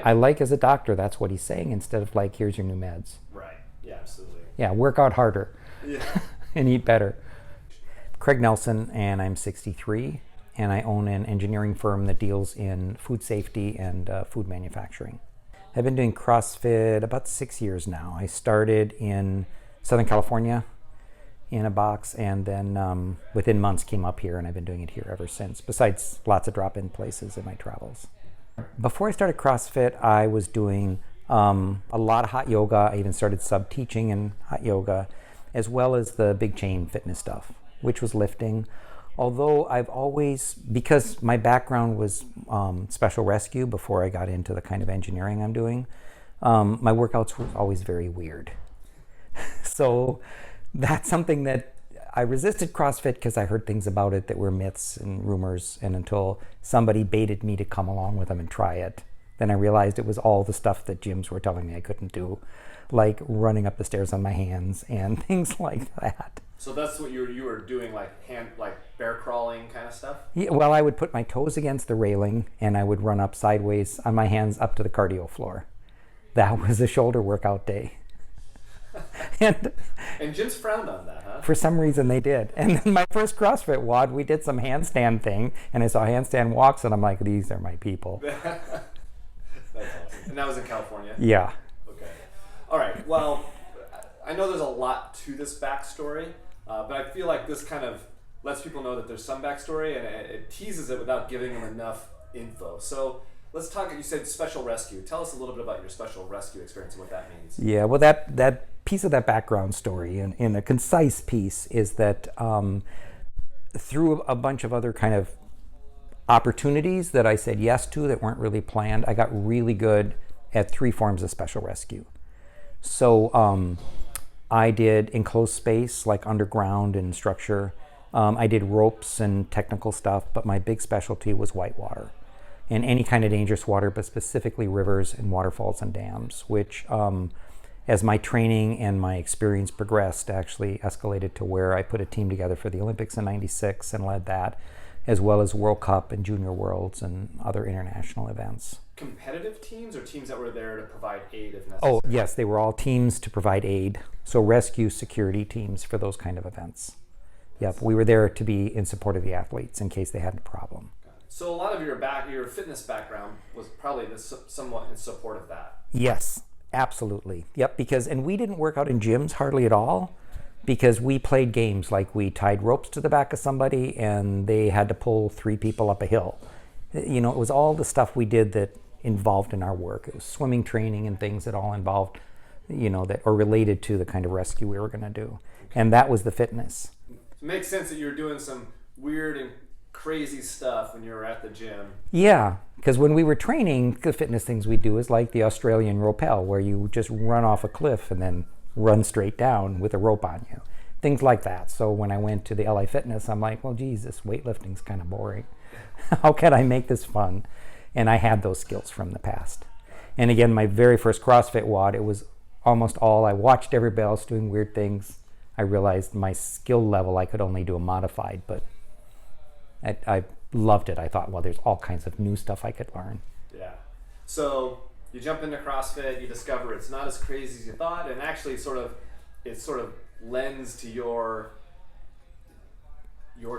I like as a doctor, that's what he's saying, instead of like, here's your new meds. Right. Yeah, absolutely. Yeah, work out harder. Yeah. And eat better. Craig Nelson, and I'm 63, and I own an engineering firm that deals in food safety and food manufacturing. I've been doing CrossFit about 6 years now. I started in Southern California in a box, and then within months came up here, and I've been doing it here ever since, besides lots of drop-in places in my travels. Before I started CrossFit, I was doing a lot of hot yoga. I even started sub-teaching in hot yoga, as well as the big chain fitness stuff, which was lifting. Although I've always, because my background was special rescue before I got into the kind of engineering I'm doing, my workouts were always very weird. So that's something that I resisted CrossFit because I heard things about it that were myths and rumors, and until somebody baited me to come along with them and try it, then I realized it was all the stuff that gyms were telling me I couldn't do, like running up the stairs on my hands and things like that. So that's what you were doing, like bear crawling kind of stuff? Yeah, well, I would put my toes against the railing and I would run up sideways on my hands up to the cardio floor. That was a shoulder workout day. and gyms frowned on that, huh? For some reason they did. And then my first CrossFit WOD, we did some handstand thing, and I saw handstand walks, and I'm like, these are my people. That's awesome. And that was in California? Yeah. Okay. All right. Well, I know there's a lot to this backstory, but I feel like this kind of lets people know that there's some backstory, and it teases it without giving them enough info. So let's talk. You said special rescue. Tell us a little bit about your special rescue experience and what that means. Yeah. Well, that piece of that background story, in a concise piece, is that through a bunch of other kind of opportunities that I said yes to that weren't really planned, I got really good at 3 forms of special rescue. So I did enclosed space, like underground and structure. I did ropes and technical stuff, but my big specialty was whitewater and any kind of dangerous water, but specifically rivers and waterfalls and dams, which as my training and my experience progressed, actually escalated to where I put a team together for the Olympics in '96 and led that, as well as World Cup and Junior Worlds and other international events. Competitive teams or teams that were there to provide aid if necessary? Oh, yes, they were all teams to provide aid. So rescue security teams for those kind of events. Yep, we were there to be in support of the athletes in case they had a problem. So a lot of your fitness background was probably somewhat in support of that. Yes, absolutely. Yep, and we didn't work out in gyms hardly at all, because we played games like we tied ropes to the back of somebody and they had to pull 3 people up a hill. You know, it was all the stuff we did that involved in our work. It was swimming training and things that all involved, you know, that are related to the kind of rescue we were going to do. And that was the fitness. It makes sense that you're doing some weird and crazy stuff when you were at the gym. Yeah, because when we were training, the fitness things we do is like the Australian rappel, where you just run off a cliff and then run straight down with a rope on you. Things like that. So when I went to the LA Fitness, I'm like, well, geez, this weightlifting's kind of boring. How can I make this fun? And I had those skills from the past. And again, my very first CrossFit WOD, it was almost all, I watched everybody else doing weird things. I realized my skill level, I could only do a modified, but I loved it. I thought, well, there's all kinds of new stuff I could learn. Yeah. So you jump into CrossFit, you discover it's not as crazy as you thought, and actually it sort of lends to your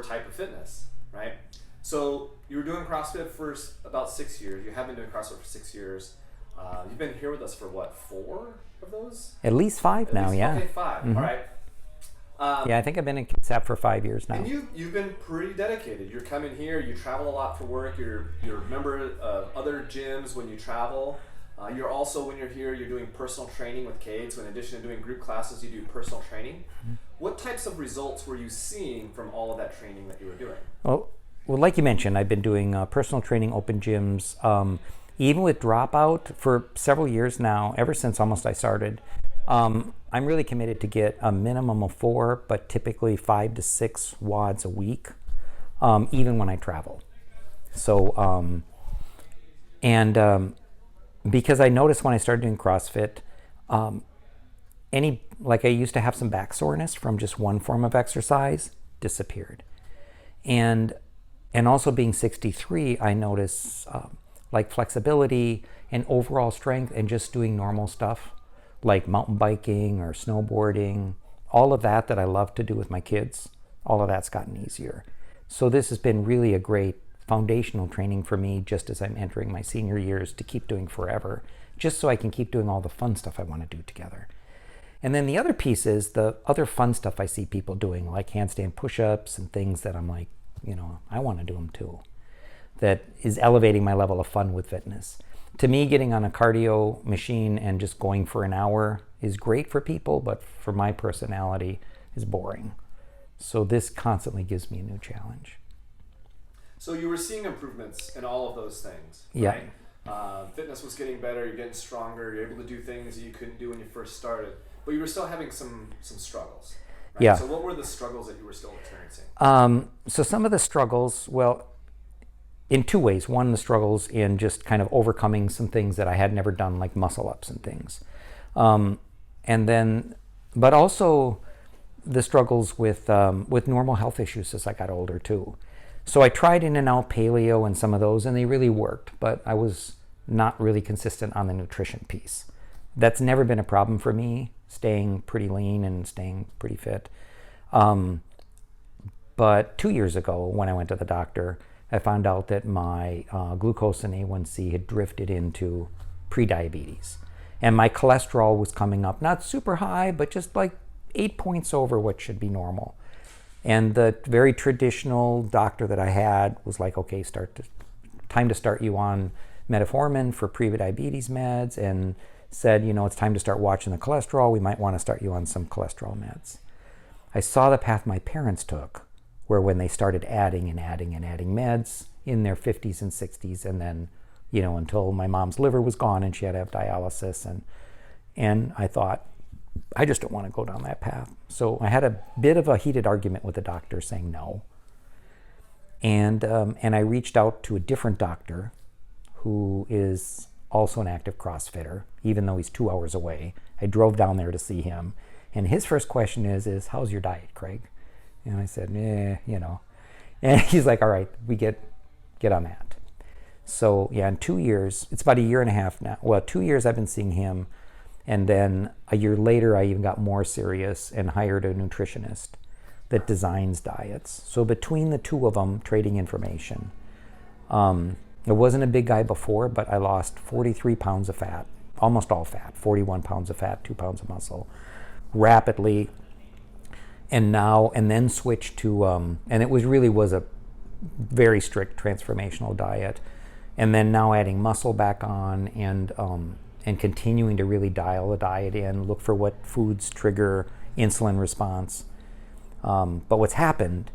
type of fitness, right? So you were doing CrossFit for about 6 years. You have been doing CrossFit for 6 years. You've been here with us for what, 4 of those? At least 5 now, yeah. Okay, 5. Mm-hmm. All right. Yeah, I think I've been in KCF for 5 years now. And you've been pretty dedicated. You're coming here. You travel a lot for work. You're a member of other gyms when you travel. You're also, when you're here, you're doing personal training with Cade. So in addition to doing group classes, you do personal training. Mm-hmm. What types of results were you seeing from all of that training that you were doing? Well, like you mentioned, I've been doing personal training, open gyms, even with dropout for several years now, ever since almost I started. I'm really committed to get a minimum of 4, but typically 5 to 6 WODs a week, even when I travel. So, because I noticed when I started doing CrossFit, I used to have some back soreness from just one form of exercise, disappeared. And also being 63, I notice like flexibility and overall strength and just doing normal stuff like mountain biking or snowboarding, all of that I love to do with my kids, all of that's gotten easier. So this has been really a great foundational training for me just as I'm entering my senior years to keep doing forever, just so I can keep doing all the fun stuff I want to do together. And then the other piece is the other fun stuff I see people doing, like handstand push-ups and things that I'm like, I want to do them too. That is elevating my level of fun with fitness. To me, getting on a cardio machine and just going for an hour is great for people, but for my personality is boring. So this constantly gives me a new challenge. So you were seeing improvements in all of those things, yeah. Right? Fitness was getting better, you're getting stronger, you're able to do things that you couldn't do when you first started, but you were still having some struggles. Right? Yeah. So what were the struggles that you were still experiencing? So some of the struggles, well, in two ways. One, the struggles in just kind of overcoming some things that I had never done, like muscle ups and things. And then, but also the struggles with normal health issues as I got older too. So I tried in and out paleo and some of those, and they really worked, but I was not really consistent on the nutrition piece. That's never been a problem for me, staying pretty lean and staying pretty fit. But 2 years ago, when I went to the doctor, I found out that my glucose and A1C had drifted into prediabetes. And my cholesterol was coming up, not super high, but just like 8 points over what should be normal. And the very traditional doctor that I had was like, okay, time to start you on metformin for prediabetes meds, and said, it's time to start watching the cholesterol. We might want to start you on some cholesterol meds. I saw the path my parents took, where when they started adding meds in their 50s and 60s, and then, until my mom's liver was gone and she had to have dialysis. And I thought, I just don't want to go down that path. So I had a bit of a heated argument with the doctor saying no. And I reached out to a different doctor who is also an active CrossFitter, even though he's 2 hours away. I drove down there to see him. And his first question is how's your diet, Craig? And I said, And he's like, all right, we get on that. So yeah, in 2 years, it's about a year and a half now. Well, 2 years I've been seeing him. And then a year later, I even got more serious and hired a nutritionist that designs diets. So between the two of them, trading information. I wasn't a big guy before, but I lost 43 pounds of fat, almost all fat, 41 pounds of fat, 2 pounds of muscle, rapidly. And then switched to, and it was a very strict transformational diet. And then now adding muscle back on and continuing to really dial the diet in, look for what foods trigger insulin response. But what's happened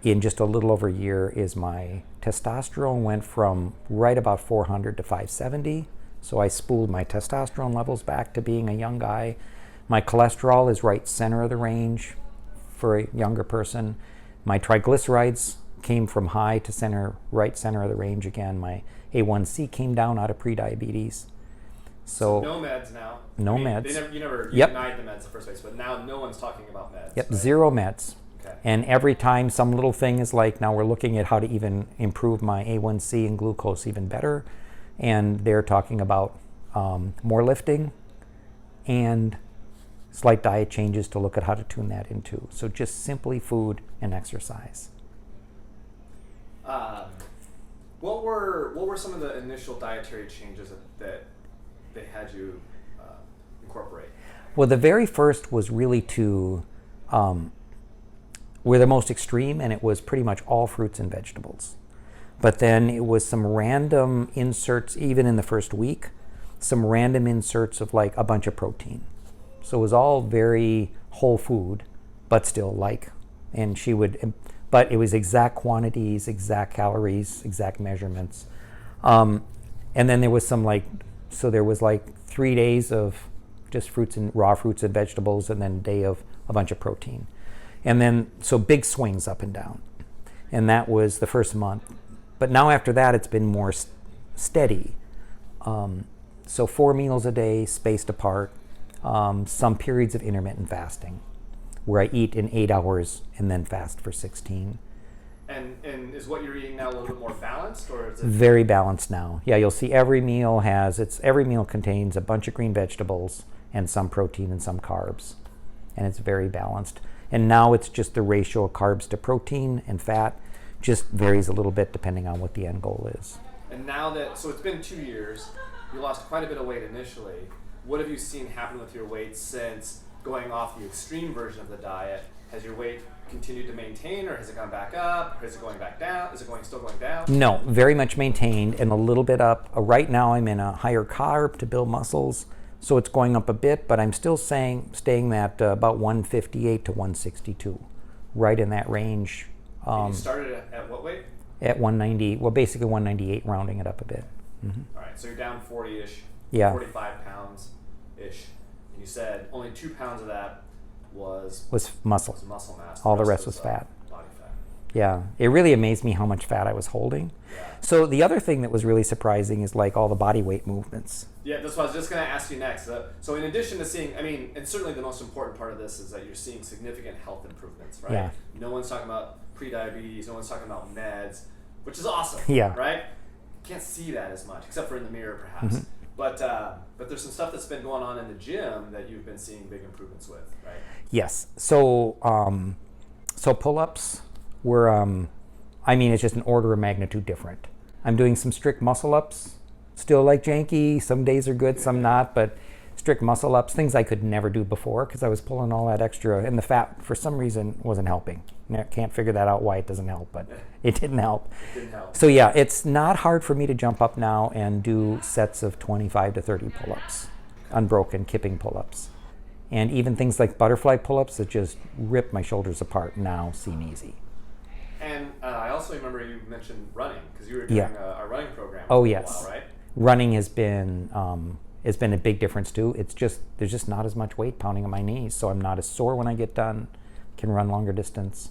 in just a little over a year is my testosterone went from right about 400 to 570. So I spooled my testosterone levels back to being a young guy. My cholesterol is right center of the range for a younger person. My triglycerides came from high to right center of the range again. My A1C came down out of prediabetes. So no meds now. No meds. You denied the meds in the first place, but now no one's talking about meds. Yep, right? 0 meds. Okay. And every time some little thing is like, now we're looking at how to even improve my A1C and glucose even better. And they're talking about more lifting and slight diet changes to look at how to tune that into. So just simply food and exercise. What were some of the initial dietary changes that they had you incorporate? Well, the very first was really we're the most extreme, and it was pretty much all fruits and vegetables. But then it was some random inserts, even in the first week, some random inserts of like a bunch of protein. So it was all very whole food, but still but it was exact quantities, exact calories, exact measurements. And then there was there was 3 days of just raw fruits and vegetables, and then a day of a bunch of protein. And then, so big swings up and down. And that was the first month. But now after that, it's been more steady. So 4 meals a day, spaced apart. Some periods of intermittent fasting, where I eat in 8 hours and then fast for 16. And is what you're eating now a little bit more balanced, or is it Very balanced now. Yeah, you'll see every meal contains a bunch of green vegetables and some protein and some carbs. And it's very balanced. And now it's just the ratio of carbs to protein and fat just varies a little bit depending on what the end goal is. And now that, so it's been 2 years, you lost quite a bit of weight initially. What have you seen happen with your weight since going off the extreme version of the diet? Has your weight continued to maintain, or has it gone back up? Or is it going back down? Is it still going down? No, very much maintained and a little bit up. Right now I'm in a higher carb to build muscles, so it's going up a bit, but I'm still staying at about 158 to 162, right in that range. And you started at what weight? At 190, well, basically 198, rounding it up a bit. Mm-hmm. All right, so you're down 40-ish, Yeah. 45 pounds-ish. And you said only 2 pounds of that was muscle. muscle mass. All the rest was fat. Body fat. Yeah, it really amazed me how much fat I was holding. Yeah. So the other thing that was really surprising is like all the body weight movements. Yeah, that's what I was just going to ask you next. So in addition to seeing, I mean, and certainly the most important part of this is that you're seeing significant health improvements, right? Yeah. No one's talking about pre-diabetes, no one's talking about meds, which is awesome, Yeah. right? Can't see that as much, except for in the mirror perhaps. Mm-hmm. But there's some stuff that's been going on in the gym that you've been seeing big improvements with, right? Yes. So pull-ups were, it's just an order of magnitude different. I'm doing some strict muscle-ups, still like janky. Some days are good, some not, but strict muscle-ups, things I could never do before because I was pulling all that extra, and the fat, for some reason, wasn't helping. I can't figure that out why it doesn't help, but it didn't help. It didn't help. So yeah, it's not hard for me to jump up now and do sets of 25 to 30 pull-ups, unbroken kipping pull-ups. And even things like butterfly pull-ups that just rip my shoulders apart now seem easy. And I also remember you mentioned running, because you were doing a running program Oh for yes, a while, right? Running has been a big difference too. There's just not as much weight pounding on my knees, so I'm not as sore when I get done. Can run longer distance.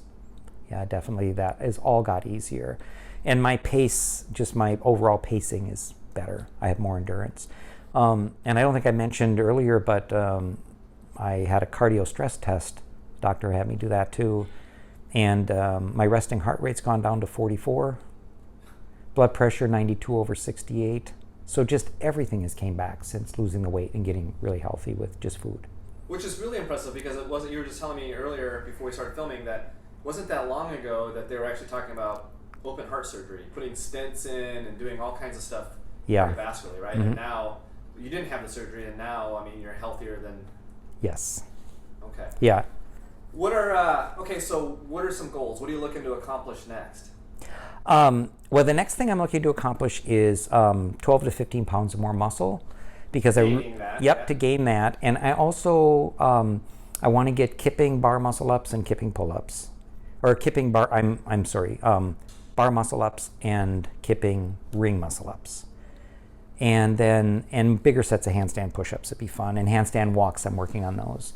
Yeah, definitely that has all got easier. And my pace, just my overall pacing is better. I have more endurance. And I don't think I mentioned earlier, but I had a cardio stress test. Doctor had me do that too. And my resting heart rate's gone down to 44. Blood pressure 92/68. So just everything has came back since losing the weight and getting really healthy with just food. Which is really impressive, because it wasn't, you were just telling me earlier before we started filming that wasn't that long ago that they were actually talking about open heart surgery, putting stents in and doing all kinds of stuff cardiovascularly, right? Mm-hmm. And now you didn't have the surgery, and now, I mean, you're healthier than... Yes. Okay. Yeah. What are, so what are some goals? What are you looking to accomplish next? Well, the next thing I'm looking to accomplish is 12 to 15 pounds of more muscle, because to gain that. And I also I want to get kipping bar muscle ups and kipping pull ups, or kipping bar. Bar muscle ups and kipping ring muscle ups, and bigger sets of handstand push ups would be fun, and handstand walks. I'm working on those.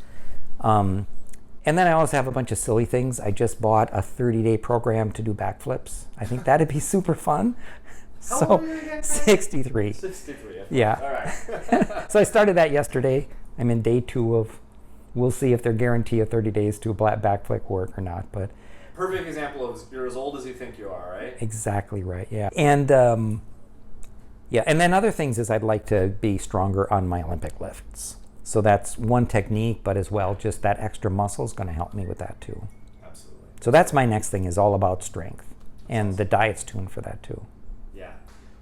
And then I also have a bunch of silly things. I just bought a 30-day program to do backflips. I think that'd be super fun. How old are you again? 63. 63. Yeah. All right. So I started that yesterday. I'm in day 2 of, we'll see if they're guarantee of 30 days to backflip work or not. But Perfect example of you're as old as you think you are, right? Exactly right, yeah. And and then other things is I'd like to be stronger on my Olympic lifts. So that's one technique, but as well, just that extra muscle is going to help me with that too. Absolutely. So that's my next thing, is all about strength. And the diet's tuned for that too. Yeah.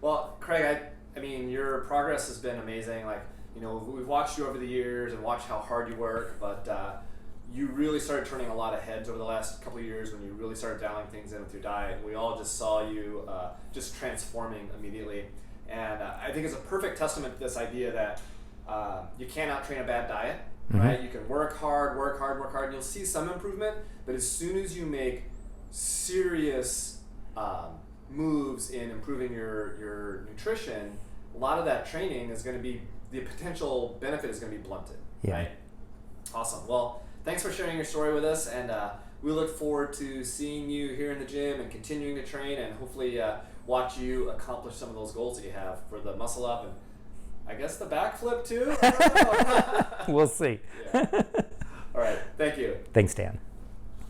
Well, Craig, I mean, your progress has been amazing. Like, we've watched you over the years and watched how hard you work, but you really started turning a lot of heads over the last couple of years when you really started dialing things in with your diet. We all just saw you just transforming immediately. And I think it's a perfect testament to this idea that you cannot train a bad diet, right? You can work hard, and you'll see some improvement, but as soon as you make serious moves in improving your nutrition, a lot of that training is going to be, the potential benefit is going to be blunted, right? Awesome. Well, thanks for sharing your story with us, and we look forward to seeing you here in the gym and continuing to train, and hopefully watch you accomplish some of those goals that you have for the muscle up and I guess the backflip too? We'll see. Yeah. All right. Thank you. Thanks, Dan.